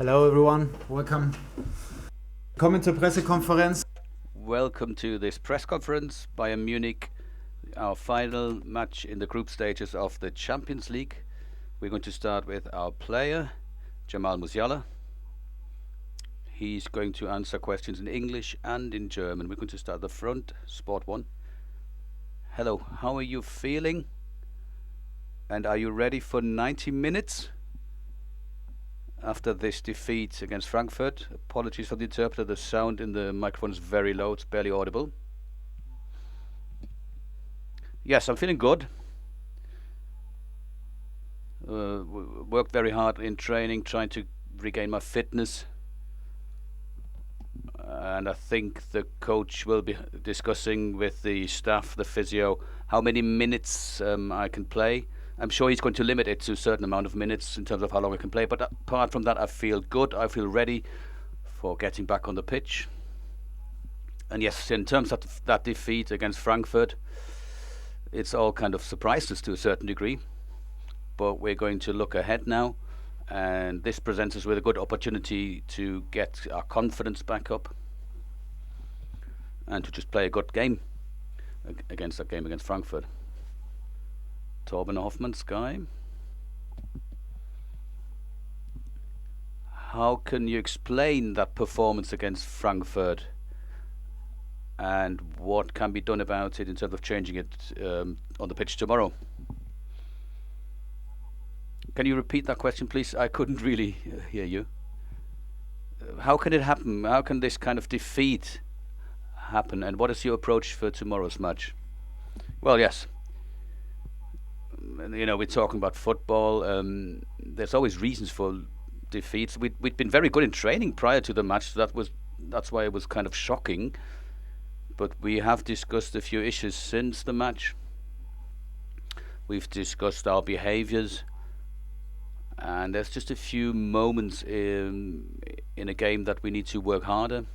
Hello everyone, welcome. Willkommen zur Pressekonferenz. Welcome to this press conference, Bayern Munich, our final match in the group stages of the Champions League. We're going to start with our player, Jamal Musiala. He's going to answer questions in English and in German. We're going to start at the front, Sport 1. Hello, how are you feeling? And are you ready for 90 minutes? After this defeat against Frankfurt, apologies for the interpreter, the sound in the microphone is very low, it's barely audible. Yes, I'm feeling good. Worked very hard in training, trying to regain my fitness. And I think the coach will be discussing with the staff, the physio, how many minutes I can play. I'm sure he's going to limit it to a certain amount of minutes in terms of how long I can play. But apart from that, I feel good. I feel ready for getting back on the pitch. And yes, in terms of that defeat against Frankfurt, it's all kind of surprised us to a certain degree. But we're going to look ahead now. And this presents us with a good opportunity to get our confidence back up and to just play a good game against that game against Frankfurt. Torben Hoffmann, Sky. How can you explain that performance against Frankfurt? And what can be done about it in terms of changing it on the pitch tomorrow? Can you repeat that question, please? I couldn't really hear you. How can it happen? How can this kind of defeat happen? And what is your approach for tomorrow's match? Well, yes. You know, we're talking about football. There's always reasons for defeats. We'd been very good in training prior to the match. That's why it was kind of shocking. But we have discussed a few issues since the match. We've discussed our behaviours. And there's just a few moments in a game that we need to work harder.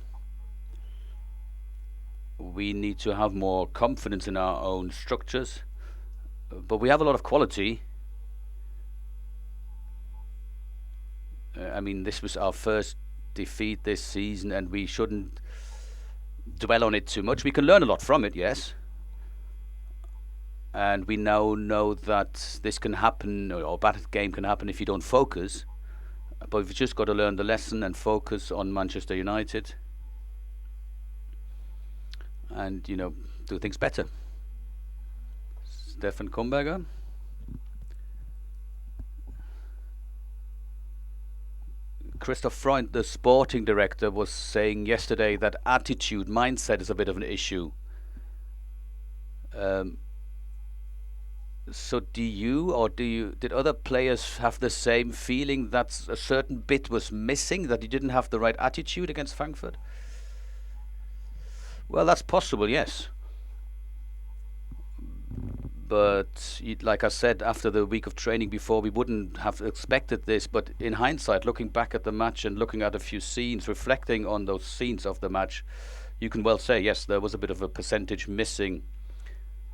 We need to have more confidence in our own structures. But we have a lot of quality. I mean, this was our first defeat this season, and we shouldn't dwell on it too much. We can learn a lot from it, yes. And we now know that this can happen, or a bad game can happen if you don't focus. But we've just got to learn the lesson and focus on Manchester United. And, you know, do things better. Stefan Kumberger. Christoph Freund, the sporting director, was saying yesterday that attitude, mindset is a bit of an issue. So did other players have the same feeling that a certain bit was missing, that you didn't have the right attitude against Frankfurt? Well, that's possible, yes. But like I said, after the week of training before, we wouldn't have expected this. But in hindsight, looking back at the match and looking at a few scenes, reflecting on those scenes of the match, you can well say, yes, there was a bit of a percentage missing.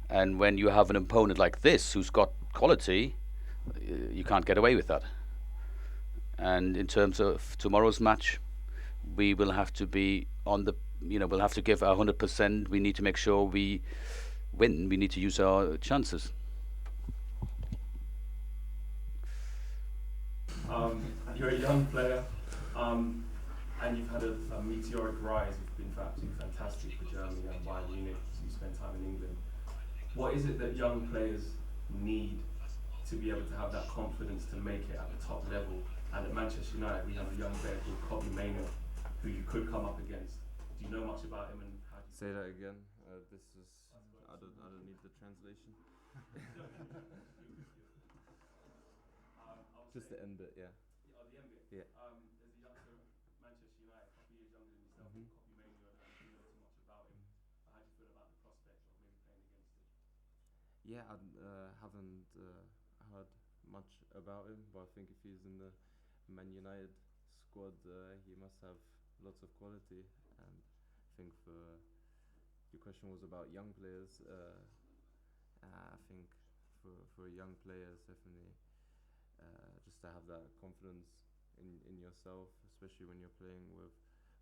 And when you have an opponent like this, who's got quality, you can't get away with that. And in terms of tomorrow's match, we will have to be on the, we'll have to give our 100%. We need to make sure we win. We need to use our chances. You're a young player, and you've had a meteoric rise. You've been absolutely fantastic for Germany and Bayern Munich. You spent time in England. What is it that young players need to be able to have that confidence to make it at the top level? And at Manchester United, we have a young player called Kobbie Mainoo, who you could come up against. Do you know much about him? And how do you say that again? This is I don't need the translation. Just the end bit, yeah. Oh, the end bit. Yeah. There's a youngster at Manchester United, a couple years younger than yourself, Kobbie Mainoo, and I don't know too much about him. How do you feel about the prospect of maybe playing against him? Yeah, I haven't heard much about him, but I think if he's in the Man United squad, he must have lots of quality. And I think your question was about young players. I think for young players, definitely just to have that confidence in yourself, especially when you're playing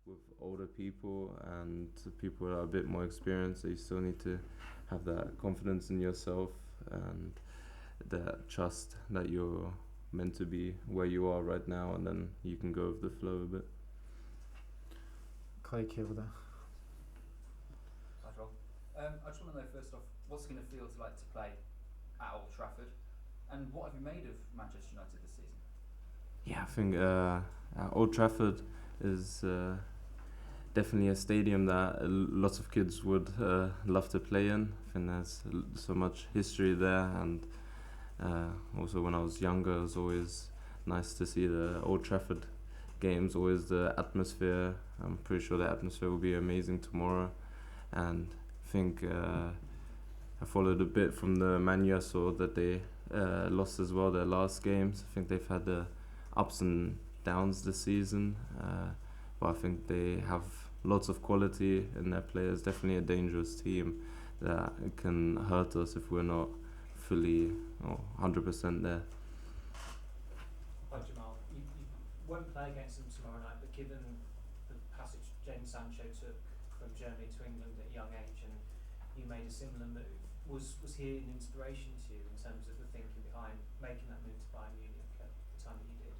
with older people and people that are a bit more experienced. So you still need to have that confidence in yourself and that trust that you're meant to be where you are right now, and then you can go with the flow a bit. Craig here with that. Hi, Joel. I just want to know first off, what's it going to feel to play at Old Trafford, and what have you made of Manchester United this season? Yeah, I think Old Trafford is definitely a stadium that lots of kids would love to play in. I think there's so much history there, and also when I was younger, it was always nice to see the Old Trafford games, always the atmosphere. I'm pretty sure the atmosphere will be amazing tomorrow, and I think I followed a bit from the Man U. I saw that they lost as well their last games. I think they've had the ups and downs this season, but I think they have lots of quality in their players. Definitely a dangerous team that can hurt us if we're not fully 100% there. Hi Jamal, you won't play against them tomorrow night, but given the passage Jadon Sancho took from Germany to England at a young age, and you made a similar move, was he an inspiration to you in terms of the thinking behind making that move to Bayern Munich at the time that you did?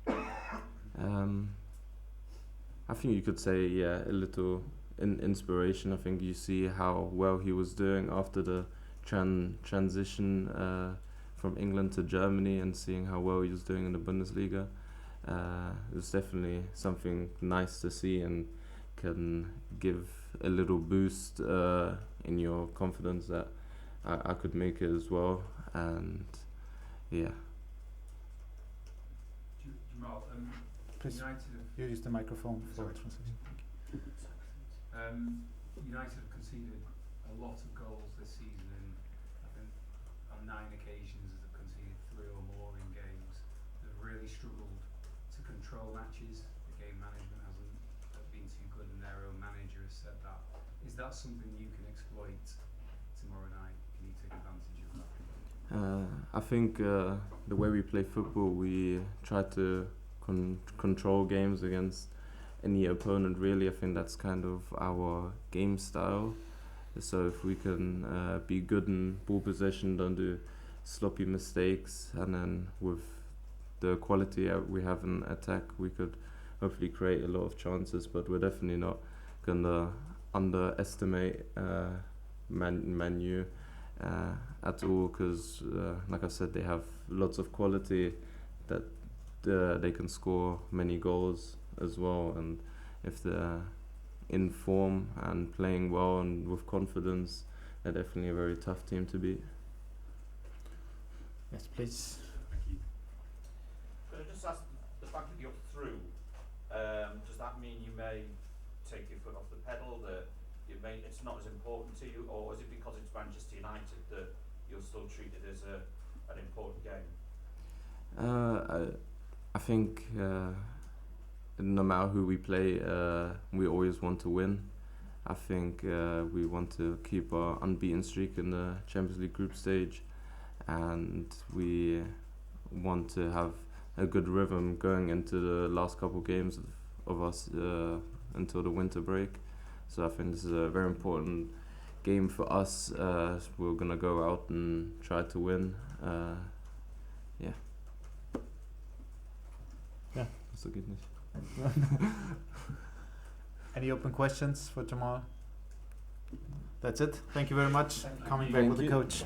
I think you could say, yeah, a little inspiration. I think you see how well he was doing after the transition from England to Germany, and seeing how well he was doing in the Bundesliga. It was definitely something nice to see and can give a little boost in your confidence that I could make it as well. And yeah. Jamal, Please United use the microphone for Sorry. translation. United have conceded a lot of goals this season, and I think on 9 occasions have conceded 3 or more in games. They've really struggled to control matches. The game management hasn't been too good, and their own manager has said that. Is that something you can exploit tomorrow night? Can you take advantage of that? I think the way we play football, we try to control games against any opponent, really. I think that's kind of our game style. So if we can be good in ball possession, don't do sloppy mistakes, and then with the quality we have in attack, we could hopefully create a lot of chances. But we're definitely not gonna underestimate Man U at all, because like I said, they have lots of quality that they can score many goals as well, and if they're in form and playing well and with confidence, they're definitely a very tough team to beat. Yes, please. Thank you. Could I just ask, the fact that you're through, does that mean you may take your foot off the pedal, that it's not as important to you, or is it because it's Manchester United that you'll still treat it as an important game? I think no matter who we play, we always want to win. I think we want to keep our unbeaten streak in the Champions League group stage, and we want to have a good rhythm going into the last couple games of us until the winter break. So I think this is a very important game for us. We're gonna go out and try to win. Yeah. Yeah. That's a good news. Any open questions for Jamal? That's it. Thank you very much. Thank you. Coming back Thank with the you. coach.